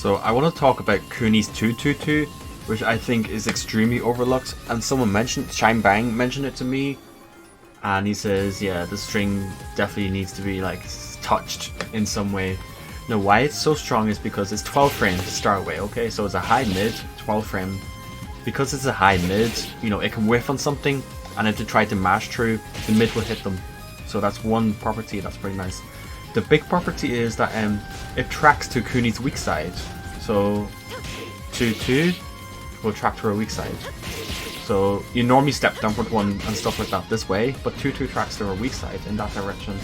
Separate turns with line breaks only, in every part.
So I want to talk about Kuni's 222, which I think is extremely overlooked. And someone mentioned, Shine Bang mentioned it to me, and he says, yeah, the string definitely needs to be like touched in some way. Now, why it's so strong is because it's 12 frame to start with. Okay, so it's a high mid, 12 frame. Because it's a high mid, you know, it can whiff on something, and if they try to mash through, the mid will hit them. So that's one property that's pretty nice. The big property is that it tracks to Kuni's weak side. So 2-2 will track to her weak side. So you normally step downward one and stuff like that this way, but 2-2 tracks to her weak side in that direction.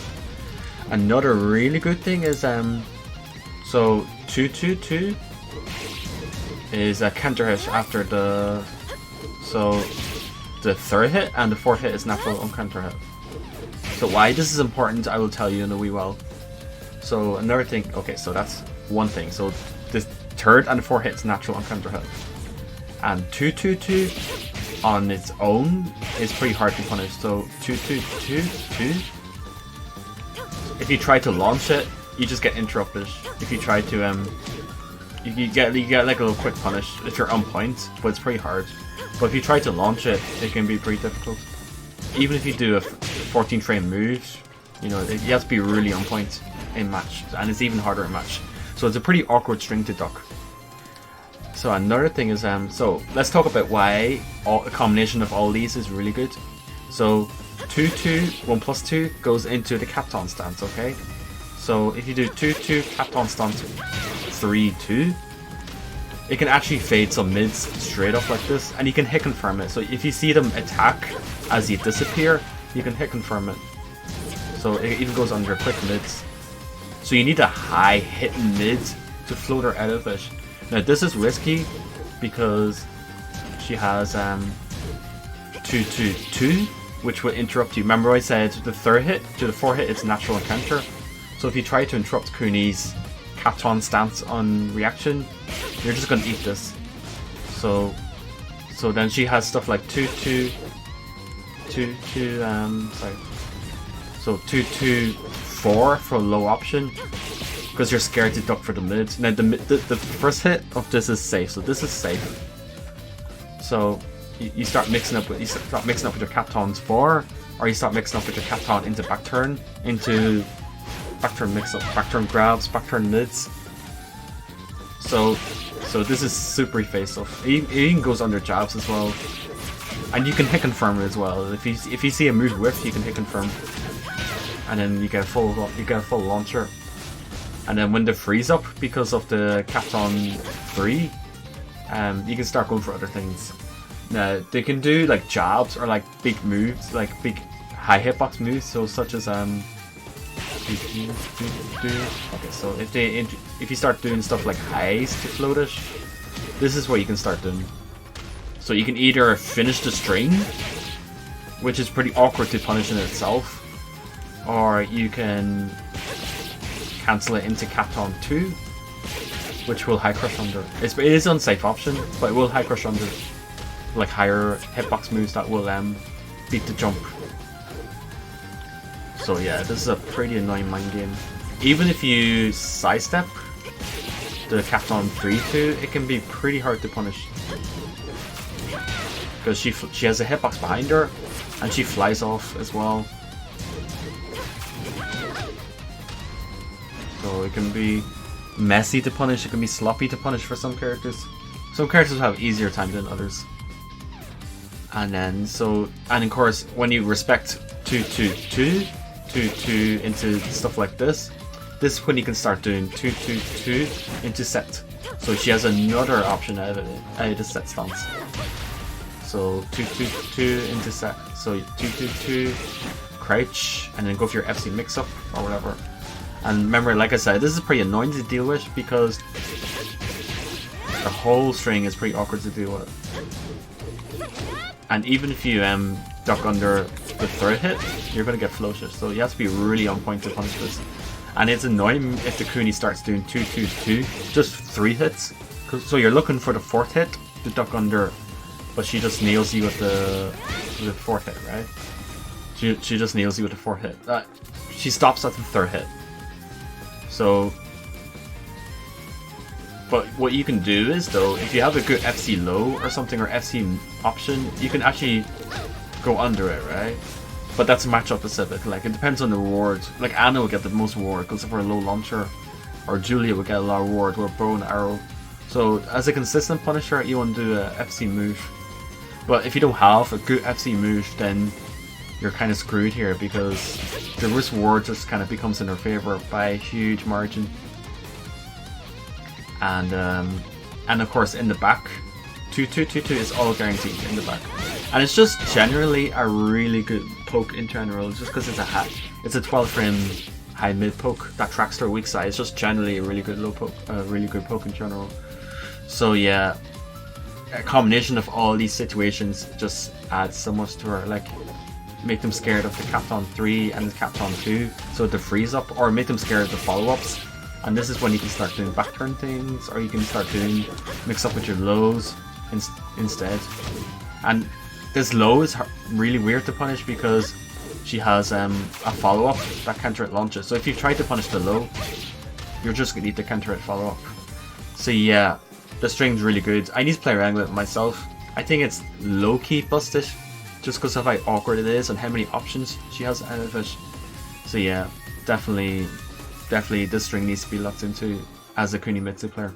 Another really good thing is so 2-2-2 is a counter hit after the third hit, and the fourth hit is natural on counter hit. So why this is important, I will tell you in a wee while. So another thing, okay, so that's one thing. So the third and the fourth hit is natural on counter hit, and 2-2-2 on its own is pretty hard to punish. So 2-2-2-2. If you try to launch it, you just get interrupted. If you try to you get like a little quick punish if you're on point, but it's pretty hard. But if you try to launch it, it can be pretty difficult. Even if you do a 14 frame move, you know, you have to be really on point in match, and it's even harder in match. So it's a pretty awkward string to duck. So another thing is, so let's talk about why a combination of all these is really good. So 2-2, 1+2 goes into the Capton stance, okay? So if you do 2-2, Capton stance 3-2, it can actually fade some mids straight up like this, and you can hit confirm it. So if you see them attack as you disappear, you can hit confirm it. So it even goes under quick mids. So you need a high hitting mid to float her out of it. Now this is risky because she has 2-2-2, which will interrupt you. Remember I said the third hit to the fourth hit it's natural encounter. So if you try to interrupt Kuni's Capton stance on reaction, you're just gonna eat this. So then she has stuff like 2-2, sorry. So 2-2-4 for low option, because you're scared to duck for the mid. Now the first hit of this is safe, so this is safe. So you start mixing up with your Captons 4, or you start mixing up with your Capton into back turn mix up, back turn grabs, back turn mids. So this is super evasive. It even goes under jabs as well, and you can hit confirm it as well. If you see a move whiff, you can hit confirm, and then you get a full launcher. And then when they freeze up because of the Capton 3, you can start going for other things. Now they can do like jabs or like big moves, like big high hitbox moves. So such as okay, so if you start doing stuff like highs to float it, this is what you can start doing. So you can either finish the string, which is pretty awkward to punish in itself, or you can cancel it into Capton 2, which will high crush under. It is an unsafe option, but it will high crush under like higher hitbox moves that will beat the jump. So yeah, this is a pretty annoying mind game. Even if you sidestep the Capton 3-2, it can be pretty hard to punish, because she has a hitbox behind her, and she flies off as well. So it can be messy to punish, it can be sloppy to punish for some characters. Some characters have easier time than others. And then and of course when you respect 2-2-2 into stuff like this is when you can start doing 2-2-2 into set. So she has another option out of the set stance. So 2-2-2 into set. So 2-2-2 crouch, and then go for your FC mix up or whatever. And remember, like I said, this is pretty annoying to deal with because the whole string is pretty awkward to deal with. And even if you duck under the third hit, you're going to get floated. So you have to be really on point to punish this. And it's annoying if the Kuni starts doing 2-2-2, just 3 hits. So you're looking for the fourth hit to duck under, but she just nails you with the fourth hit, right? She just nails you with the fourth hit. She stops at the third hit. So But what you can do is, though, if you have a good FC low or something, or FC option, you can actually go under it, right? But that's matchup specific. Like, it depends on the reward. Like, Anna will get the most reward because of her low launcher, or Julia will get a lot of reward with bow and arrow. So, as a consistent Punisher, you want to do a FC move. But if you don't have a good FC move, then you're kind of screwed here, because the risk reward just kind of becomes in her favor by a huge margin. And of course in the back, 2-2-2-2 is all guaranteed in the back, and it's just generally a really good poke in general, just because it's a 12 frame high mid poke that tracks their weak side. It's just generally a really good low poke, really good poke in general. So yeah, a combination of all these situations just adds so much to her. Like, make them scared of the Captain 3 and the Captain 2, so the freeze up, or make them scared of the follow-ups. And this is when you can start doing back turn things, or you can start doing mix up with your lows instead. And this low is really weird to punish because she has a follow up that counter it launches. So if you try to punish the low, you're just gonna need to counter it follow up. So yeah, the string's really good. I need to play around with it myself. I think it's low key busted, just because of how awkward it is and how many options she has out of it. So yeah, definitely this string needs to be looked into as a Kunimitsu player.